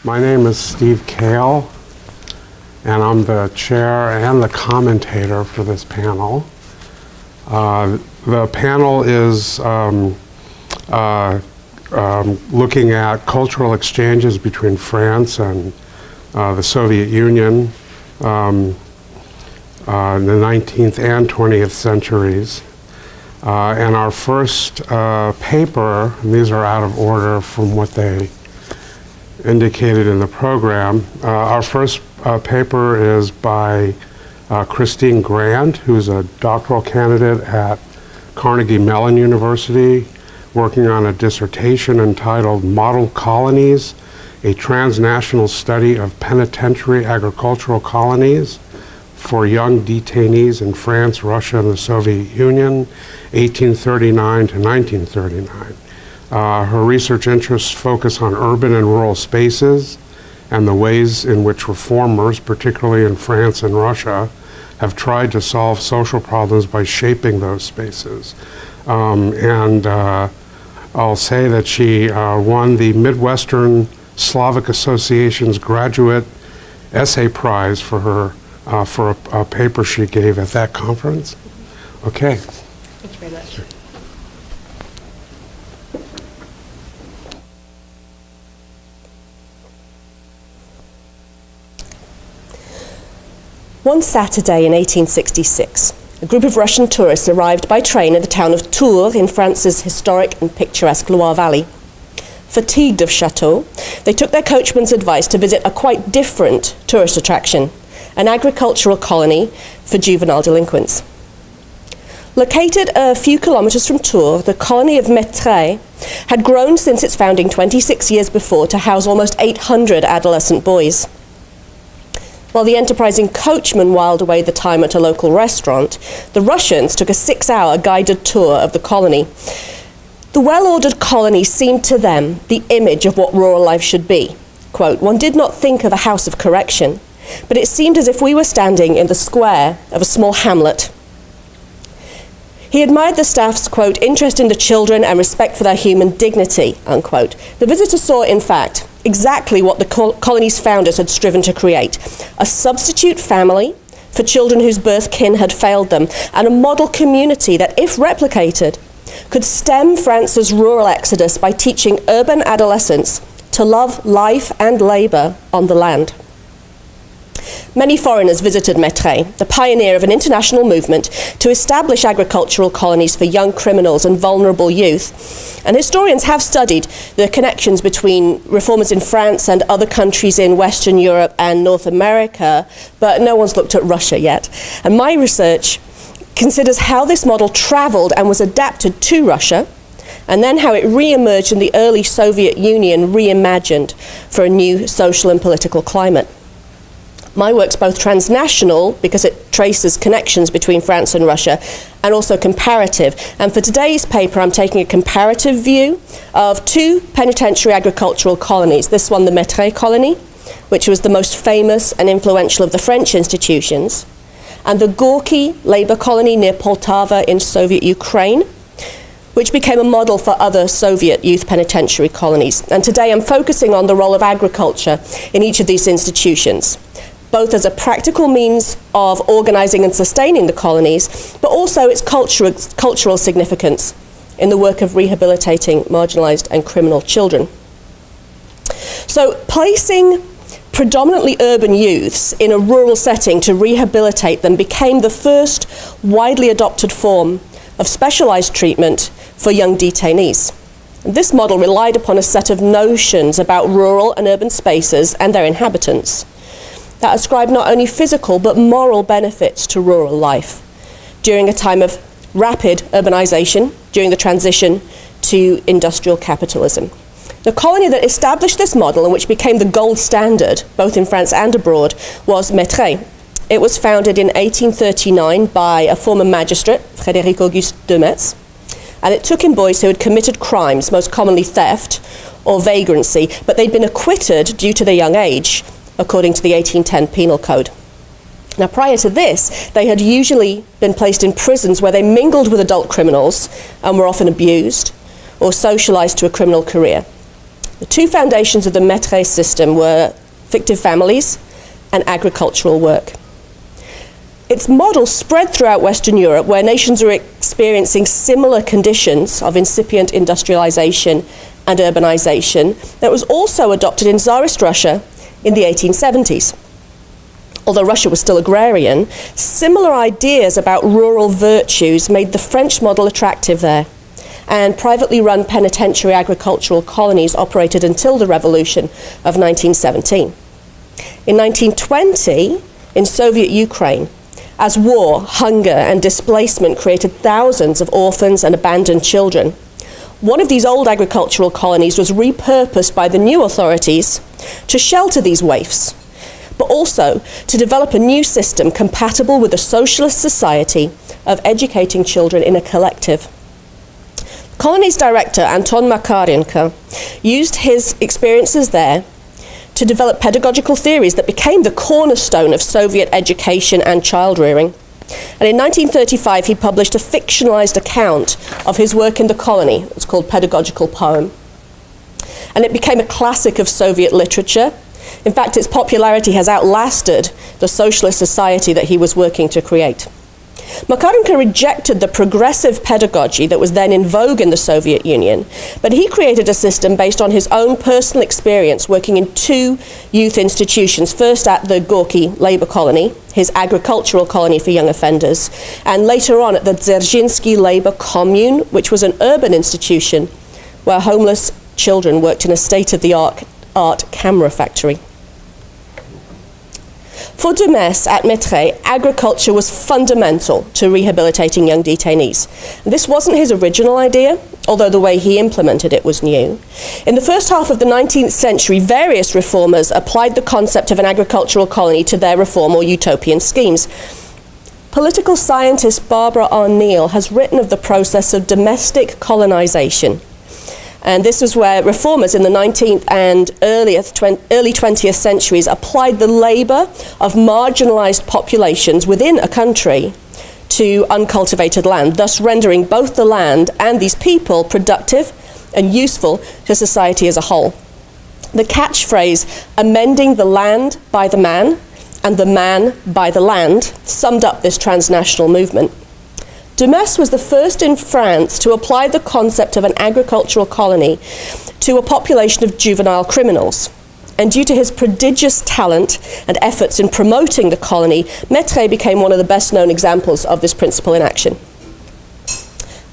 My name is Steve Kale, and I'm the chair and the commentator for this panel. The panel is looking at cultural exchanges between France and the Soviet Union in the 19th and 20th centuries. And our first paper, and these are out of order from what they indicated in the program. Our first paper is by Christine Grant, who's a doctoral candidate at Carnegie Mellon University, working on a dissertation entitled Model Colonies, a Transnational Study of Penitentiary Agricultural Colonies for Young Detainees in France, Russia, and the Soviet Union, 1839 to 1939. Her research interests focus on urban and rural spaces and the ways in which reformers, particularly in France and Russia, have tried to solve social problems by shaping those spaces. I'll say that she won the Midwestern Slavic Association's Graduate Essay Prize for her for a paper she gave at that conference. Okay. Thank you very much. One Saturday in 1866, a group of Russian tourists arrived by train at the town of Tours in France's historic and picturesque Loire Valley. Fatigued of chateaux, they took their coachman's advice to visit a quite different tourist attraction, an agricultural colony for juvenile delinquents. Located a few kilometers from Tours, the colony of Mettray had grown since its founding 26 years before to house almost 800 adolescent boys. While the enterprising coachman whiled away the time at a local restaurant, the Russians took a 6-hour guided tour of the colony. The well-ordered colony seemed to them the image of what rural life should be. Quote, "One did not think of a house of correction, but it seemed as if we were standing in the square of a small hamlet." He admired the staff's, quote, "interest in the children and respect for their human dignity," unquote. The visitor saw, in fact, exactly what the colony's founders had striven to create: a substitute family for children whose birth kin had failed them, and a model community that, if replicated, could stem France's rural exodus by teaching urban adolescents to love life and labor on the land. Many foreigners visited Mettray, the pioneer of an international movement to establish agricultural colonies for young criminals and vulnerable youth. And historians have studied the connections between reformers in France and other countries in Western Europe and North America, but no one's looked at Russia yet. And my research considers how this model traveled and was adapted to Russia, and then how it re-emerged in the early Soviet Union, reimagined for a new social and political climate. My work's both transnational, because it traces connections between France and Russia, and also comparative. And for today's paper, I'm taking a comparative view of two penitentiary agricultural colonies. This one, the Mettray colony, which was the most famous and influential of the French institutions, and the Gorky labor colony near Poltava in Soviet Ukraine, which became a model for other Soviet youth penitentiary colonies. And today I'm focusing on the role of agriculture in each of these institutions, both as a practical means of organizing and sustaining the colonies, but also its cultural significance in the work of rehabilitating marginalized and criminal children. So placing predominantly urban youths in a rural setting to rehabilitate them became the first widely adopted form of specialized treatment for young detainees. And this model relied upon a set of notions about rural and urban spaces and their inhabitants that ascribe not only physical but moral benefits to rural life during a time of rapid urbanization, during the transition to industrial capitalism. The colony that established this model and which became the gold standard, both in France and abroad, was Mettray. It was founded in 1839 by a former magistrate, Frédéric Auguste de Metz, and it took in boys who had committed crimes, most commonly theft or vagrancy, but they'd been acquitted due to their young age, according to the 1810 Penal Code. Now, prior to this, they had usually been placed in prisons where they mingled with adult criminals and were often abused or socialized to a criminal career. The two foundations of the Mettray system were fictive families and agricultural work. Its model spread throughout Western Europe, where nations were experiencing similar conditions of incipient industrialization and urbanization, that was also adopted in Tsarist Russia in the 1870s. Although Russia was still agrarian, similar ideas about rural virtues made the French model attractive there, and privately run penitentiary agricultural colonies operated until the revolution of 1917. In 1920, in Soviet Ukraine, as war, hunger, and displacement created thousands of orphans and abandoned children, one of these old agricultural colonies was repurposed by the new authorities to shelter these waifs, but also to develop a new system compatible with a socialist society of educating children in a collective. Colonies director Anton Makarenko used his experiences there to develop pedagogical theories that became the cornerstone of Soviet education and child rearing. And in 1935, he published a fictionalized account of his work in the colony. It was called Pedagogical Poem. And it became a classic of Soviet literature. In fact, its popularity has outlasted the socialist society that he was working to create. Makarenko rejected the progressive pedagogy that was then in vogue in the Soviet Union, but he created a system based on his own personal experience working in two youth institutions, first at the Gorky labor colony, his agricultural colony for young offenders, and later on at the Dzerzhinsky labor commune, which was an urban institution where homeless children worked in a state-of-the-art camera factory. For de Metz at Mettray, agriculture was fundamental to rehabilitating young detainees. This wasn't his original idea, although the way he implemented it was new. In the first half of the 19th century, various reformers applied the concept of an agricultural colony to their reform or utopian schemes. Political scientist Barbara O'Neill has written of the process of domestic colonization. And this is where reformers in the 19th and early 20th centuries applied the labor of marginalized populations within a country to uncultivated land, thus rendering both the land and these people productive and useful to society as a whole. The catchphrase, amending the land by the man and the man by the land, summed up this transnational movement. De Metz was the first in France to apply the concept of an agricultural colony to a population of juvenile criminals. And due to his prodigious talent and efforts in promoting the colony, Mettray became one of the best known examples of this principle in action.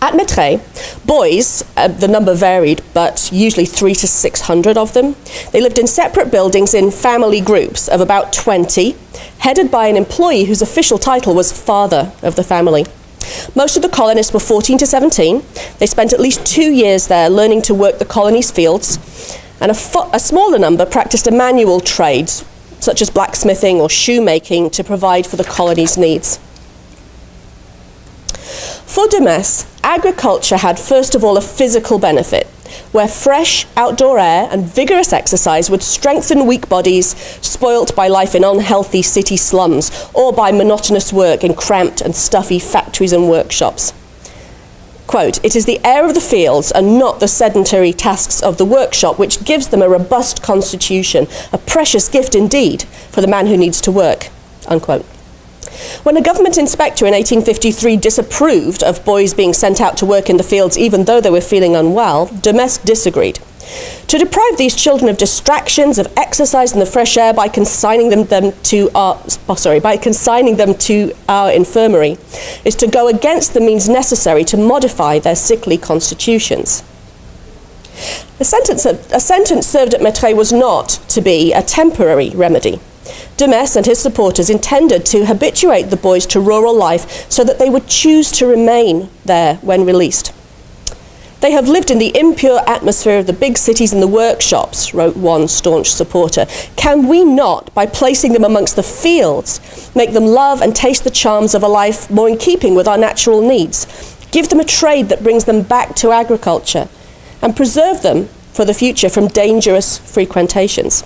At Mettray, boys, the number varied, but usually 300 to 600 of them, they lived in separate buildings in family groups of about 20, headed by an employee whose official title was father of the family. Most of the colonists were 14 to 17. They spent at least 2 years there learning to work the colony's fields, and a smaller number practiced a manual trades, such as blacksmithing or shoemaking, to provide for the colony's needs. For de Metz, agriculture had first of all a physical benefit, where fresh outdoor air and vigorous exercise would strengthen weak bodies spoilt by life in unhealthy city slums or by monotonous work in cramped and stuffy factories and workshops. Quote, "It is the air of the fields and not the sedentary tasks of the workshop which gives them a robust constitution, a precious gift indeed for the man who needs to work," unquote. When a government inspector in 1853 disapproved of boys being sent out to work in the fields even though they were feeling unwell, de Metz disagreed. To deprive these children of distractions, of exercise in the fresh air by consigning them to our infirmary is to go against the means necessary to modify their sickly constitutions. A sentence served at Mettray was not to be a temporary remedy. De Metz and his supporters intended to habituate the boys to rural life so that they would choose to remain there when released. "They have lived in the impure atmosphere of the big cities and the workshops," wrote one staunch supporter. "Can we not, by placing them amongst the fields, make them love and taste the charms of a life more in keeping with our natural needs, give them a trade that brings them back to agriculture, and preserve them for the future from dangerous frequentations?"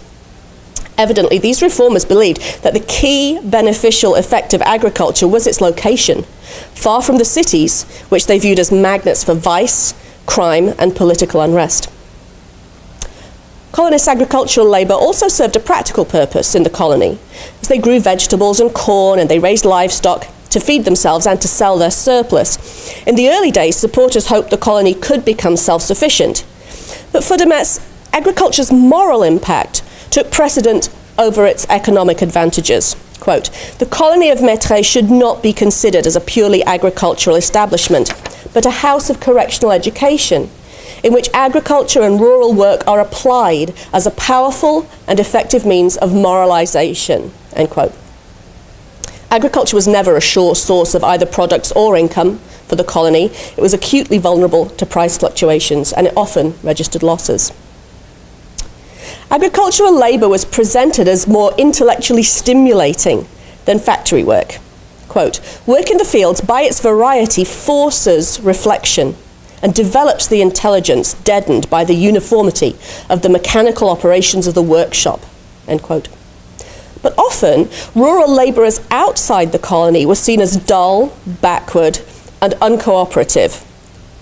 Evidently, these reformers believed that the key beneficial effect of agriculture was its location, far from the cities, which they viewed as magnets for vice, crime, and political unrest. Colonists' agricultural labour also served a practical purpose in the colony, as they grew vegetables and corn and they raised livestock to feed themselves and to sell their surplus. In the early days, supporters hoped the colony could become self-sufficient. But for de Metz, agriculture's moral impact took precedent over its economic advantages. Quote, "The colony of Mettray should not be considered as a purely agricultural establishment, but a house of correctional education, in which agriculture and rural work are applied as a powerful and effective means of moralization." End quote. Agriculture was never a sure source of either products or income for the colony. It was acutely vulnerable to price fluctuations, and it often registered losses. Agricultural labour was presented as more intellectually stimulating than factory work. Quote, "Work in the fields, by its variety, forces reflection and develops the intelligence deadened by the uniformity of the mechanical operations of the workshop." End quote. But often, rural labourers outside the colony were seen as dull, backward, and uncooperative.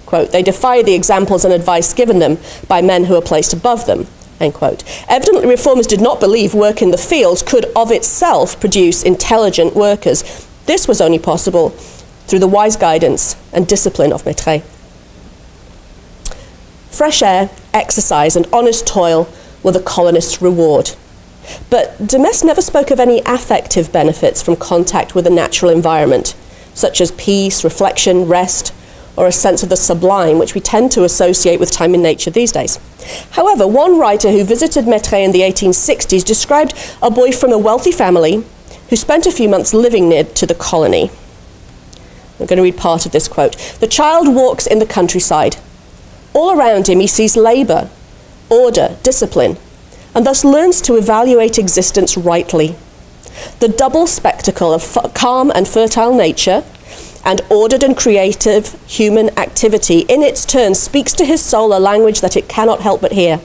Quote, "They defy the examples and advice given them by men who are placed above them." End quote. Evidently, reformers did not believe work in the fields could of itself produce intelligent workers. This was only possible through the wise guidance and discipline of Mettray. Fresh air, exercise, and honest toil were the colonists' reward. But de Metz never spoke of any affective benefits from contact with the natural environment, such as peace, reflection, rest, or a sense of the sublime, which we tend to associate with time in nature these days. However, one writer who visited Mettray in the 1860s described a boy from a wealthy family who spent a few months living near to the colony. I'm going to read part of this quote. "The child walks in the countryside. All around him he sees labour, order, discipline, and thus learns to evaluate existence rightly. The double spectacle of calm and fertile nature and ordered and creative human activity in its turn speaks to his soul a language that it cannot help but hear.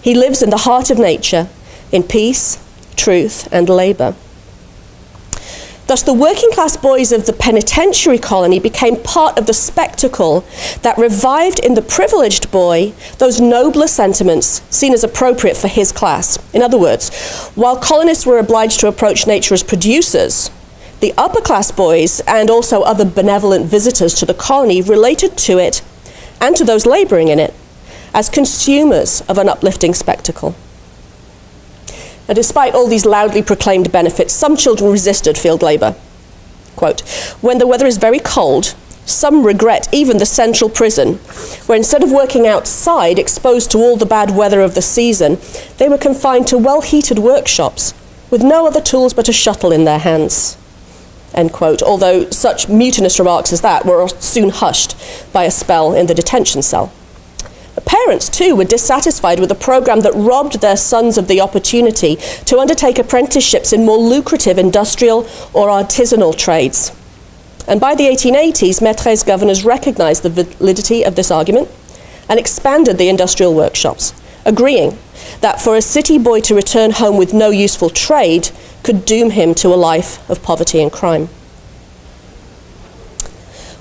He lives in the heart of nature, in peace, truth, and labour." Thus, the working class boys of the Penitentiary colony became part of the spectacle that revived in the privileged boy those nobler sentiments seen as appropriate for his class. In other words, while colonists were obliged to approach nature as producers, the upper class boys and also other benevolent visitors to the colony related to it and to those labouring in it as consumers of an uplifting spectacle. Now, despite all these loudly proclaimed benefits, some children resisted field labour. Quote, "When the weather is very cold, some regret even the central prison, where instead of working outside, exposed to all the bad weather of the season, they were confined to well-heated workshops, with no other tools but a shuttle in their hands." End quote, although such mutinous remarks as that were soon hushed by a spell in the detention cell. Parents, too, were dissatisfied with a programme that robbed their sons of the opportunity to undertake apprenticeships in more lucrative industrial or artisanal trades. And by the 1880s, Mettray's governors recognised the validity of this argument and expanded the industrial workshops, agreeing that for a city boy to return home with no useful trade could doom him to a life of poverty and crime.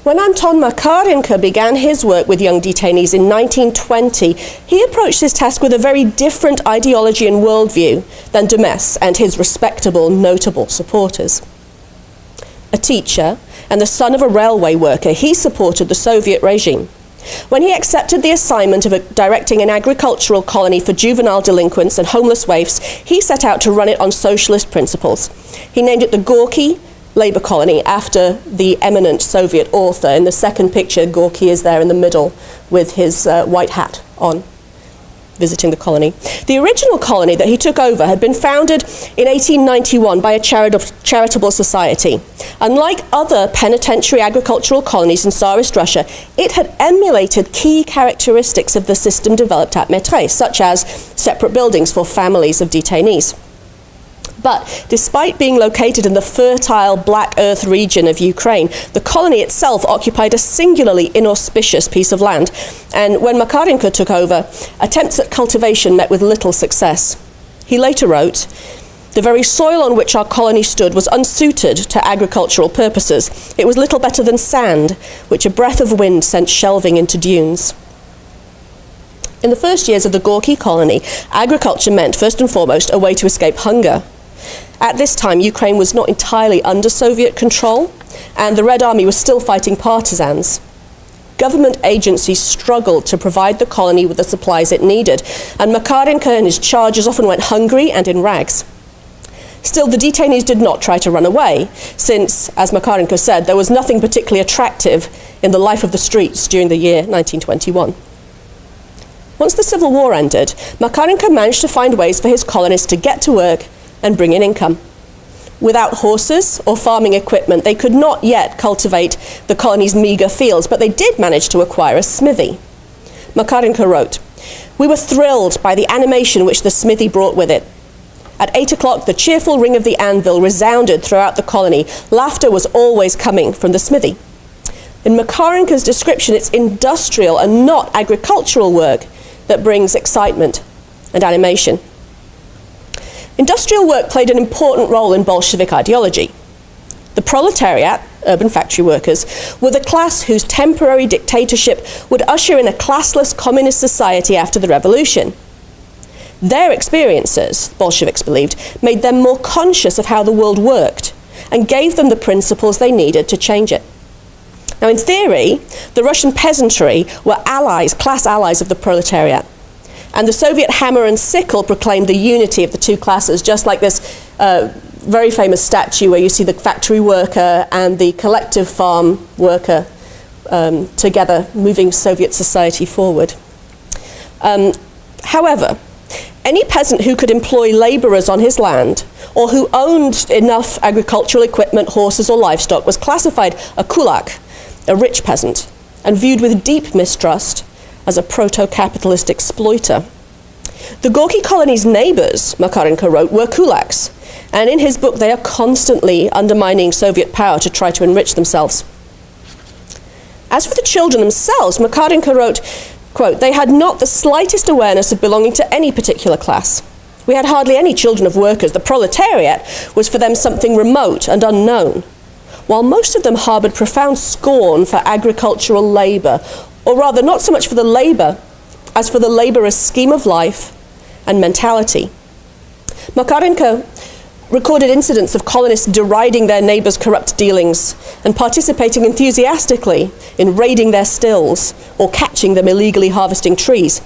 When Anton Makarenko began his work with young detainees in 1920, he approached his task with a very different ideology and worldview than de Metz and his respectable, notable supporters. A teacher and the son of a railway worker, he supported the Soviet regime. When he accepted the assignment of directing an agricultural colony for juvenile delinquents and homeless waifs, he set out to run it on socialist principles. He named it the Gorky Labour Colony, after the eminent Soviet author. In the second picture, Gorky is there in the middle with his white hat on, visiting the colony. The original colony that he took over had been founded in 1891 by a charitable society. Unlike other penitentiary agricultural colonies in Tsarist Russia, it had emulated key characteristics of the system developed at Mettray, such as separate buildings for families of detainees. But despite being located in the fertile Black Earth region of Ukraine, the colony itself occupied a singularly inauspicious piece of land. And when Makarenko took over, attempts at cultivation met with little success. He later wrote, "The very soil on which our colony stood was unsuited to agricultural purposes. It was little better than sand, which a breath of wind sent shelving into dunes." In the first years of the Gorky colony, agriculture meant, first and foremost, a way to escape hunger. At this time, Ukraine was not entirely under Soviet control, and the Red Army was still fighting partisans. Government agencies struggled to provide the colony with the supplies it needed, and Makarenko and his charges often went hungry and in rags. Still, the detainees did not try to run away, since, as Makarenko said, there was nothing particularly attractive in the life of the streets during the year 1921. Once the Civil War ended, Makarenko managed to find ways for his colonists to get to work and bring in income. Without horses or farming equipment, they could not yet cultivate the colony's meagre fields, but they did manage to acquire a smithy. Makarenko wrote, "We were thrilled by the animation which the smithy brought with it. At 8 o'clock, the cheerful ring of the anvil resounded throughout the colony. Laughter was always coming from the smithy." In Makarenko's description, it's industrial and not agricultural work that brings excitement and animation. Industrial work played an important role in Bolshevik ideology. The proletariat, urban factory workers, were the class whose temporary dictatorship would usher in a classless communist society after the revolution. Their experiences, Bolsheviks believed, made them more conscious of how the world worked and gave them the principles they needed to change it. Now, in theory, the Russian peasantry were allies, class allies of the proletariat. And the Soviet hammer and sickle proclaimed the unity of the two classes, just like this very famous statue where you see the factory worker and the collective farm worker together, moving Soviet society forward. However, any peasant who could employ laborers on his land or who owned enough agricultural equipment, horses or livestock was classified a kulak, a rich peasant, and viewed with deep mistrust as a proto-capitalist exploiter. The Gorky colony's neighbors, Makarenko wrote, were kulaks, and in his book they are constantly undermining Soviet power to try to enrich themselves. As for the children themselves, Makarenko wrote, quote, "They had not the slightest awareness of belonging to any particular class. We had hardly any children of workers. The proletariat was for them something remote and unknown, while most of them harbored profound scorn for agricultural labor, or rather not so much for the labor as for the laborer's scheme of life and mentality." Makarenko recorded incidents of colonists deriding their neighbors' corrupt dealings and participating enthusiastically in raiding their stills or catching them illegally harvesting trees.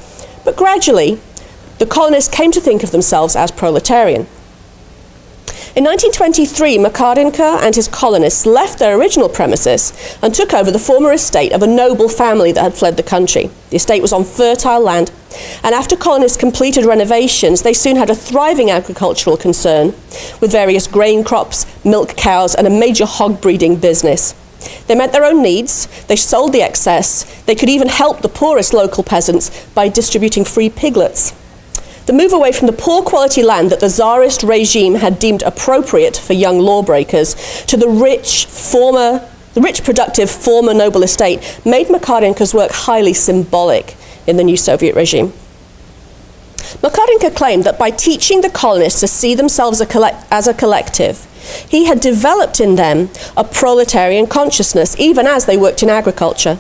But gradually, the colonists came to think of themselves as proletarian. In 1923, Makarenko and his colonists left their original premises and took over the former estate of a noble family that had fled the country. The estate was on fertile land, and after colonists completed renovations, they soon had a thriving agricultural concern with various grain crops, milk cows, and a major hog breeding business. They met their own needs, they sold the excess, they could even help the poorest local peasants by distributing free piglets. The move away from the poor quality land that the Tsarist regime had deemed appropriate for young lawbreakers to the rich, productive former noble estate made Makarenko's work highly symbolic in the new Soviet regime. Makarenko claimed that by teaching the colonists to see themselves as a collective, he had developed in them a proletarian consciousness, even as they worked in agriculture.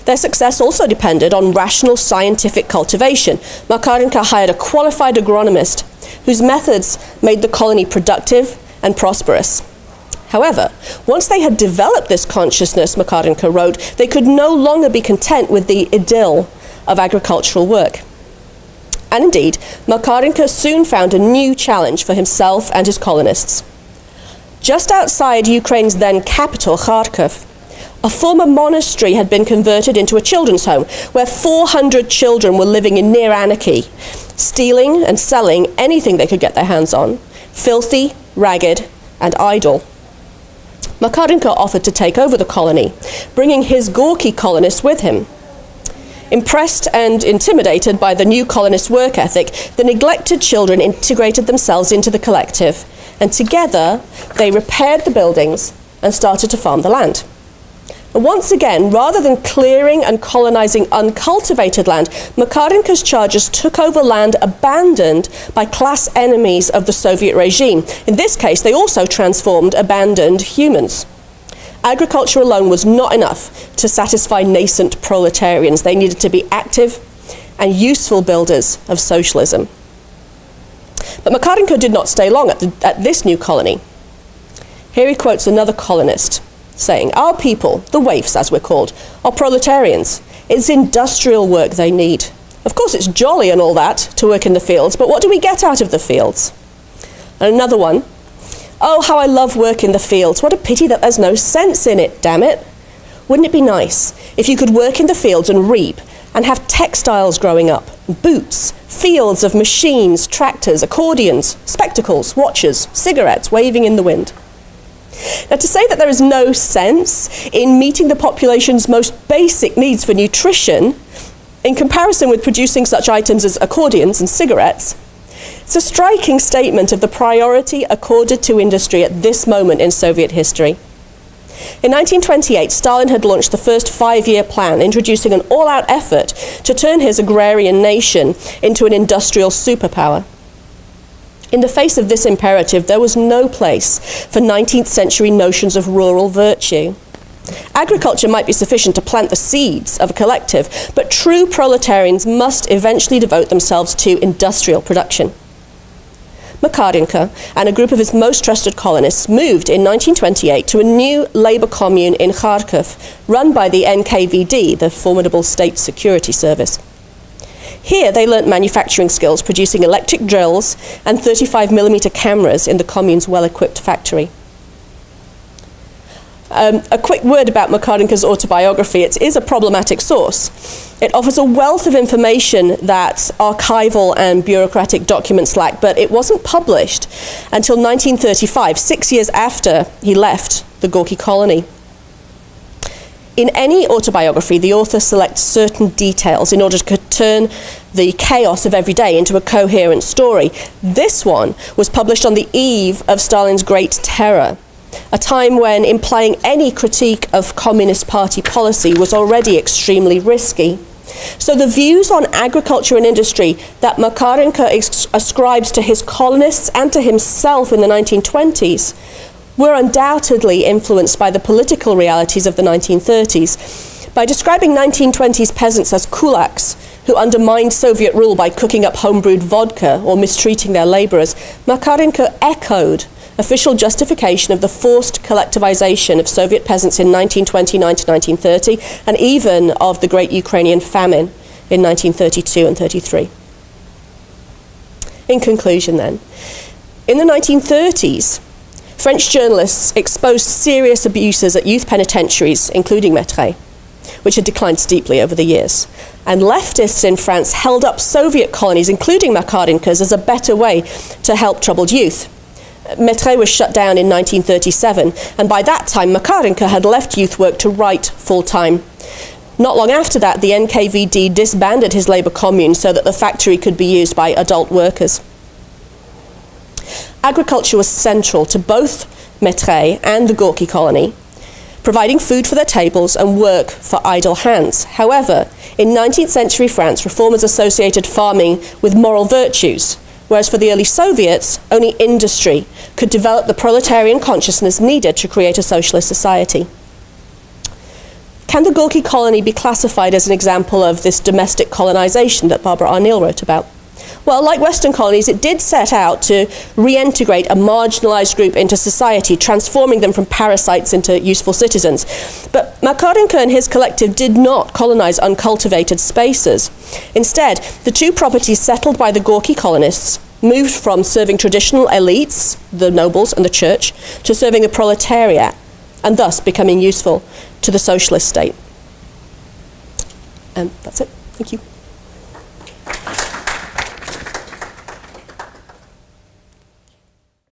Their success also depended on rational scientific cultivation. Makarenko hired a qualified agronomist whose methods made the colony productive and prosperous. However, once they had developed this consciousness, Makarenko wrote, they could no longer be content with the idyll of agricultural work. And indeed, Makarenko soon found a new challenge for himself and his colonists. Just outside Ukraine's then capital, Kharkiv, a former monastery had been converted into a children's home where 400 children were living in near anarchy, stealing and selling anything they could get their hands on, filthy, ragged, and idle. Makarenko offered to take over the colony, bringing his Gorky colonists with him. Impressed and intimidated by the new colonists' work ethic, the neglected children integrated themselves into the collective, and together they repaired the buildings and started to farm the land. And once again, rather than clearing and colonizing uncultivated land, Makarenko's charges took over land abandoned by class enemies of the Soviet regime. In this case, they also transformed abandoned humans. Agriculture alone was not enough to satisfy nascent proletarians. They needed to be active and useful builders of socialism. But Makarenko did not stay long at this new colony. Here he quotes another colonist, saying, "Our people, the waifs as we're called, are proletarians. It's industrial work they need. Of course it's jolly and all that to work in the fields, but what do we get out of the fields?" And another one, "Oh, how I love work in the fields. What a pity that there's no sense in it, damn it. Wouldn't it be nice if you could work in the fields and reap and have textiles growing up, boots, fields of machines, tractors, accordions, spectacles, watches, cigarettes waving in the wind?" Now, to say that there is no sense in meeting the population's most basic needs for nutrition in comparison with producing such items as accordions and cigarettes, it's a striking statement of the priority accorded to industry at this moment in Soviet history. In 1928, Stalin had launched the first 5-year plan, introducing an all-out effort to turn his agrarian nation into an industrial superpower. In the face of this imperative, there was no place for 19th century notions of rural virtue. Agriculture might be sufficient to plant the seeds of a collective, but true proletarians must eventually devote themselves to industrial production. Makarenko and a group of his most trusted colonists moved in 1928 to a new labor commune in Kharkiv, run by the NKVD, the formidable state security service. Here they learnt manufacturing skills, producing electric drills and 35mm cameras in the commune's well-equipped factory. A quick word about Makarenko's autobiography. It is a problematic source. It offers a wealth of information that archival and bureaucratic documents lack, but it wasn't published until 1935, 6 years after he left the Gorky colony. In any autobiography, the author selects certain details in order to turn the chaos of every day into a coherent story. This one was published on the eve of Stalin's Great Terror, a time when implying any critique of Communist Party policy was already extremely risky. So the views on agriculture and industry that Makarenko ascribes to his colonists and to himself in the 1920s were undoubtedly influenced by the political realities of the 1930s. By describing 1920s peasants as kulaks, who undermined Soviet rule by cooking up homebrewed vodka or mistreating their laborers, Makarenko echoed official justification of the forced collectivization of Soviet peasants in 1929 to 1930, and even of the Great Ukrainian Famine in 1932 and 33. In conclusion then, in the 1930s, French journalists exposed serious abuses at youth penitentiaries, including Mettray, which had declined steeply over the years. And leftists in France held up Soviet colonies, including Makarenko's, as a better way to help troubled youth. Mettray was shut down in 1937, and by that time Makarenko had left youth work to write full-time. Not long after that, the NKVD disbanded his labor commune so that the factory could be used by adult workers. Agriculture was central to both Mettray and the Gorky colony, providing food for their tables and work for idle hands. However, in 19th century France, reformers associated farming with moral virtues, whereas for the early Soviets, only industry could develop the proletarian consciousness needed to create a socialist society. Can the Gorky colony be classified as an example of this domestic colonization that Barbara Arneel wrote about? Well, like Western colonies, it did set out to reintegrate a marginalized group into society, transforming them from parasites into useful citizens. But Makarenko and his collective did not colonize uncultivated spaces. Instead, the two properties settled by the Gorky colonists moved from serving traditional elites, the nobles and the church, to serving the proletariat, and thus becoming useful to the socialist state. And that's it. Thank you.